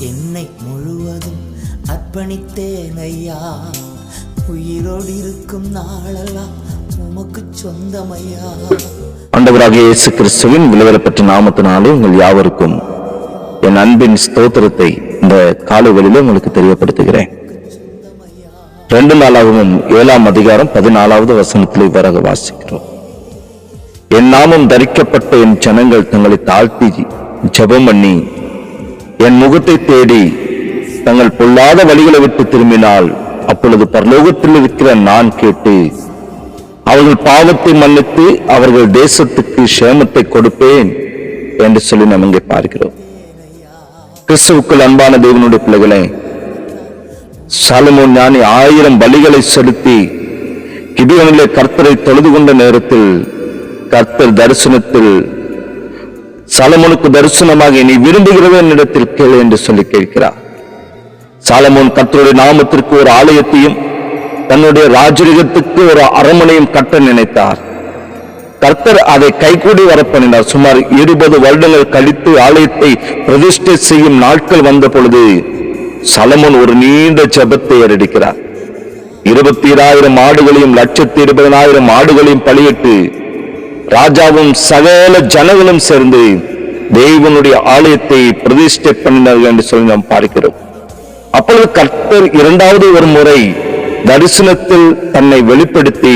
என்னை முழுவதும் அர்ப்பணித்தேன் ஐயா. உயிரோடு இருக்கும் நாளெல்லாம் உமக்கு சொந்தமையா. ஆண்டவராகிய இயேசு கிறிஸ்துவின் விலைவரப்பட்ட நாமத்தினாலே உங்கள் யாவருக்கும் என் அன்பின் ஸ்தோத்திரத்தை இந்த காலைகளிலே உங்களுக்கு தெரியப்படுத்துகிறேன். 2 நாளாகவும் 7ஆம் அதிகாரம் 14வது வசனத்திலே இவ்வாறாக வாசிக்கிறோம். என் நாமம் தரிக்கப்பட்ட என் ஜனங்கள் தங்களை தாழ்த்தி ஜெபம் பண்ணி என் முகத்தை தேடி தங்கள் பொல்லாத வழிகளை விட்டு திரும்பினால் அப்பொழுது பரலோகத்தில் இருக்கிற நான் கேட்டு அவர்கள் பாவத்தை மன்னித்து அவர்கள் தேசத்துக்கு சேமத்தை கொடுப்பேன் என்று சொல்லி நாம் இங்கே பார்க்கிறோம். கிறிஸ்துவுக்குள் அன்பான தேவனுடைய பிள்ளைகளே, சாலமோன் ஞானி 1000 பலிகளை செலுத்தி கிபியோனிலே கர்த்தரை தொழுது கொண்ட நேரத்தில் கர்த்தர் தரிசனத்தில் சாலமோனுக்கு தரிசனமாக நீ விரும்புகிறத என்னிடத்தில் கேளு என்று சொல்லி கேட்கிறார். சாலமோன் கர்த்தருடைய நாமத்திற்கு ஒரு ஆலயத்தையும் தன்னுடைய ராஜரிகத்துக்கு ஒரு அரண்மனையும் கட்ட நினைத்தார். கர்த்தர் அதை கைகூடி வரப்பண்ணினார். சுமார் 20 வருடங்கள் கழித்து ஆலயத்தை பிரதிஷ்டை செய்யும் நாட்கள் வந்த பொழுது சாலமோன் ஒரு நீண்ட ஜெபத்தை ஏறெடுக்கிறார். 22,000 ஆடுகளையும் 120,000 ஆடுகளையும் பலியிட்டு ராஜாவும் சகல ஜனங்களும் சேர்ந்து தேவனுடைய ஆலயத்தை பிரதிஷ்டை பண்ணினார்கள் என்று சொல்லி நாம் பார்க்கிறோம். அப்பொழுது கர்த்தர் 2வது ஒரு முறை தரிசனத்தில் தன்னை வெளிப்படுத்தி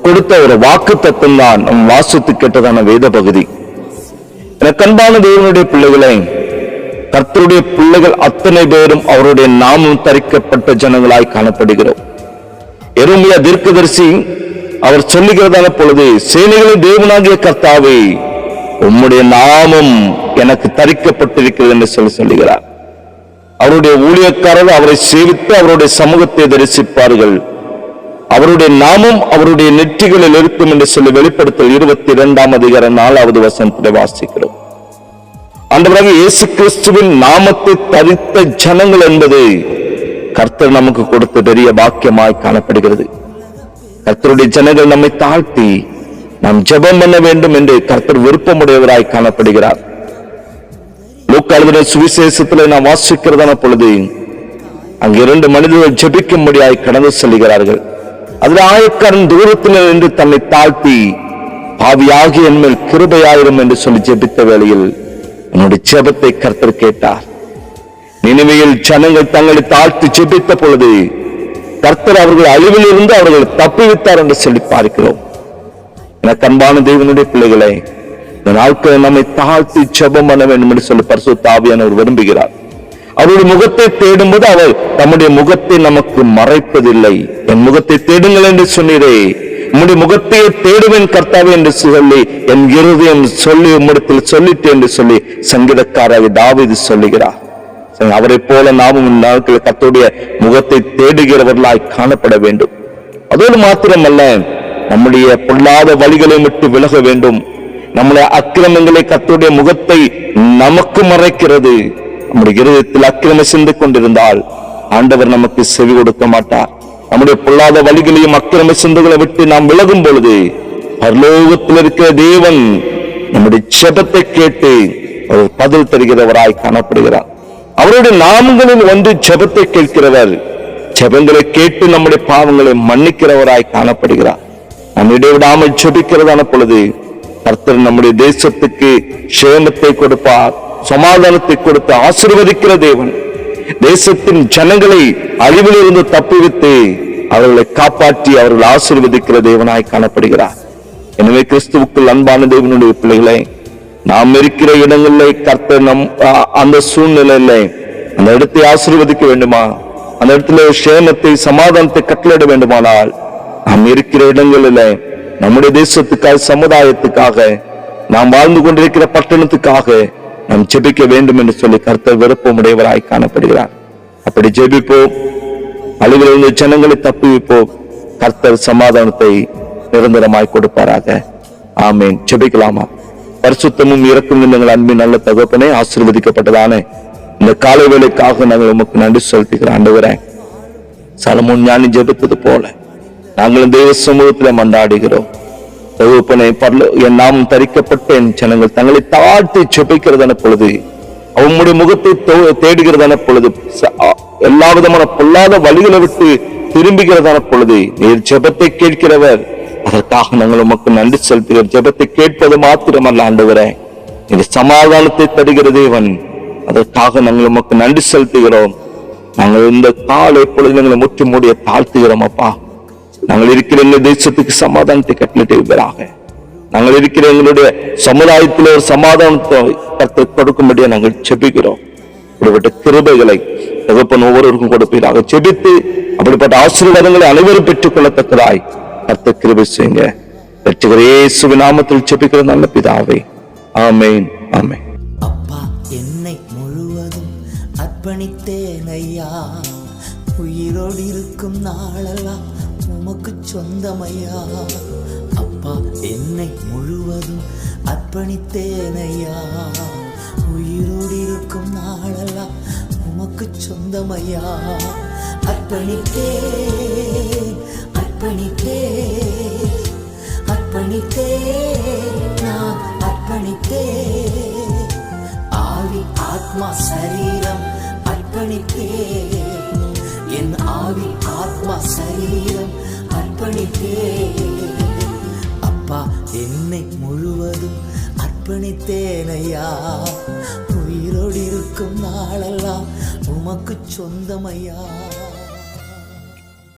கொடுத்த ஒரு வாக்கு தத்துவம் தான் நம் வாசித்து கேட்டதான வேத பகுதி. எனக்கு அன்பான தேவனுடைய பிள்ளைகளை, கர்த்தருடைய பிள்ளைகள் அத்தனை பேரும் அவருடைய நாமம் தரிக்கப்பட்ட ஜனங்களாய் காணப்படுகிறோம். எரேமியா தீர்க்கதரிசி அவர் சொல்லுகிறதான பொழுது, சேனைகளின் தேவனாகிய கர்த்தாவே உம்முடைய நாமம் எனக்கு தரிக்கப்பட்டிருக்கிறது என்று சொல்லுகிறார். அவருடைய ஊழியக்காரர்கள் அவரை சேவித்து அவருடைய சமூகத்தை தரிசிப்பார்கள். அவருடைய நாமம் அவருடைய நெற்றிகளில் இருக்கும் என்று சொல்லி வெளிப்படுத்தல் 22ஆம் அதிகாரம் 4வது வசனத்தை வாசிக்கிறோம். ஆண்டவராகிய இயேசு கிறிஸ்துவின் நாமத்தை தரித்த ஜனங்கள் என்பது கர்த்தர் நமக்கு கொடுத்த பெரிய பாக்கியமாய் காணப்படுகிறது. கர்த்தருடைய ஜனங்கள் நம்மை தாழ்த்தி நாம் ஜெபம் பண்ண வேண்டும் என்று கர்த்தர் விருப்பமுடையவராய் காணப்படுகிறார். லூக்கா எழுதின சுவிசேஷத்துல நாம் வாசிக்கிறதான பொழுது அங்கு 2 மனிதர்கள் ஜெபிக்கும்படியாய் கடந்து செல்கிறார்கள். அதில் ஆயக்காரன் தூரத்தில் நின்று தன்னை தாழ்த்தி பாவியாகி என் மேல் கிருபையாயிரும் என்று சொல்லி ஜெபித்த வேளையில் என்னுடைய ஜெபத்தை கர்த்தர் கேட்டார். நினிவேயில் ஜனங்கள் தங்களை தாழ்த்தி ஜெபித்த பொழுது கர்த்தர் அவர்கள் அழிவில் இருந்து அவர்கள் தப்புவித்தார் என்று சொல்லி பார்க்கிறோம். எனக்கு அன்பான தேவனுடைய பிள்ளைகளை, இந்த நாட்களில் நம்மை தாழ்த்தி ஜெபம் பண்ண வேண்டும் என்று சொல்லி பரிசுத்த ஆவியானவர் விரும்புகிறார். அவருடைய முகத்தை தேடும்போது அவர் தம்முடைய முகத்தை நமக்கு மறைப்பதில்லை. என் முகத்தை தேடுங்கள் என்று சொன்னீரே, உம்முடைய முகத்தையே தேடுவேன் கர்த்தாவே என்று சொல்லி என் இருதயம் சொல்லி உம்மிடத்தில் சொல்லிட்டு என்று சொல்லி சங்கீதக்காரர் தாவீது சொல்லுகிறார். அவரை போல நாமும் நாட்களில் கர்த்தருடைய முகத்தை தேடுகிறவர்களாய் காணப்பட வேண்டும். அதோடு மாத்திரமல்ல, நம்முடைய பொல்லாத வழிகளை விட்டு விலக வேண்டும். நம்முடைய அக்கிரமங்களை கர்த்தருடைய முகத்தை நமக்கு மறைக்கிறது. நம்முடைய இருதயத்தில் அக்கிரமம் சிந்து கொண்டிருந்தால் ஆண்டவர் நமக்கு செவி கொடுக்க மாட்டார். நம்முடைய பொல்லாத வழிகளையும் அக்கிரம சிந்துகளை விட்டு நாம் விலகும் பொழுது பரலோகத்தில் இருக்கிற தேவன் நம்முடைய ஜெபத்தை கேட்டு அவர் பதில் தருகிறவராய் காணப்படுகிறார். அவருடைய நாமங்களில் ஒன்று ஜெபத்தை கேட்கிறவர். ஜெபங்களை கேட்டு நம்முடைய பாவங்களை மன்னிக்கிறவராய் காணப்படுகிறார். நாம் இடைவிடாமல் ஜெபிக்கிறதான பொழுது கர்த்தர் நம்முடைய தேசத்துக்கு சேமத்தை கொடுப்பார், சமாதானத்தை கொடுத்து ஆசீர்வதிக்கிற தேவன். தேசத்தின் ஜனங்களை அழிவில் இருந்து தப்புவித்து அவர்களை காப்பாற்றி அவர்கள் ஆசீர்வதிக்கிற தேவனாய் காணப்படுகிறார். எனவே கிறிஸ்துவுக்குள் அன்பான தேவனுடைய பிள்ளைகளை, நாம் இருக்கிற இடங்களில் கர்த்தர் அந்த சூழ்நிலையில அந்த இடத்தை ஆசீர்வதிக்க வேண்டுமா, அந்த இடத்துல சேமத்தை சமாதானத்தை கட்டளையிட வேண்டுமானால் நாம் இருக்கிற இடங்களில நம்முடைய தேசத்துக்காக, சமுதாயத்துக்காக, நாம் வாழ்ந்து கொண்டிருக்கிற பட்டணத்துக்காக நாம் ஜெபிக்க வேண்டும் என்று சொல்லி கர்த்தர் விருப்பமுடையவராய் காணப்படுகிறார். அப்படி ஜெபிப்போம், அழிவில் இருந்த ஜனங்களை தப்புவிப்போம். கர்த்தர் சமாதானத்தை நிரந்தரமாய் கொடுப்பாராக. ஆமேன். ஜெபிக்கலாமா? பரிசுத்தமும் இரக்கும் எங்கள் அன்பின் நல்ல தகப்பனே, ஆசீர்வதிக்கப்பட்டதான இந்த காலை வேளைக்காக நாங்கள் உமக்கு நன்றி செலுத்துகிறோம். ஆண்டவரே, சாலமோன் ஞானி ஜெபித்தது போல நாங்களும் தேவ சமூகத்தில் மன்றாடுகிறோம். என் நாமம் தரிக்கப்பட்ட என் ஜனங்கள் தங்களை தாழ்த்தி ஜெபிக்கிறதான பொழுது உம்முடைய முகத்தை தேடுகிறதான பொழுது, எல்லா விதமான பொல்லாத வழிகளை விட்டு திரும்புகிறதான பொழுது நீர் ஜெபத்தை கேட்கிறவர். அதற்காக நாங்கள் உமக்கு நன்றி செலுத்துகிறோம். ஜெபத்தை கேட்பது மாத்திரமல்ல ஆண்டவரே, நீங்க சமாதானத்தை தருகிற தேவன். அதற்காக நாங்கள் உமக்கு நன்றி செலுத்துகிறோம். நாங்கள் இந்த காலை பொழுது எங்களை முற்றி மூடிய தாழ்த்துகிறோம். அப்பா, நாங்கள் இருக்கிற எங்கள் தேசத்துக்கு சமாதானத்தை கட்டளிட்டுவீராக. நாங்கள் இருக்கிற எங்களுடைய சமுதாயத்தில் ஒரு சமாதானத்தை கர்த்தர் கொடுக்கும்படியா நாங்கள் செபிக்கிறோம். அப்படிப்பட்ட கிருபைகளை தகப்பன் ஒவ்வொருவருக்கும் கொடுப்பீராக. செபித்து அப்படிப்பட்ட ஆசீர்வாதங்களை அனைவரும் பெற்றுக் கொள்ளத்தக்கதாய் கர்த்தர் கிருபை செய்யுங்க. இரட்சகர் இயேசுவின் நாமத்தில் செபிக்கிற நல்ல பிதாவே, ஆமென், ஆமென். அப்பா, என்னை முழுவதும் அர்ப்பணித்தேன் ஐயா. உயிரோடு இருக்கும் நாளெல்லாம் உமக்கு சொந்தமையா. அப்பா, என்னை முழுவதும் அர்ப்பணித்தேன் ஐயா. உயிரோடு இருக்கும் நாளெல்லாம் உமக்கு சொந்தமையா. அர்ப்பணித்தேன், அர்ப்பணித்தேன், அர்ப்பணித்தேன், நான் அர்ப்பணித்தேன். ஆவி, ஆத்மா, சரீரம் அர்ப்பணித்தேன். என் ஆவி, ஆத்மா, சரீரம் அர்ப்பணித்தேன். அப்பா, என்னை முழுவதும் அர்ப்பணித்தேன் ஐயா. உயிரோடு இருக்கும் நாளெல்லாம் உமக்கு சொந்தமையா.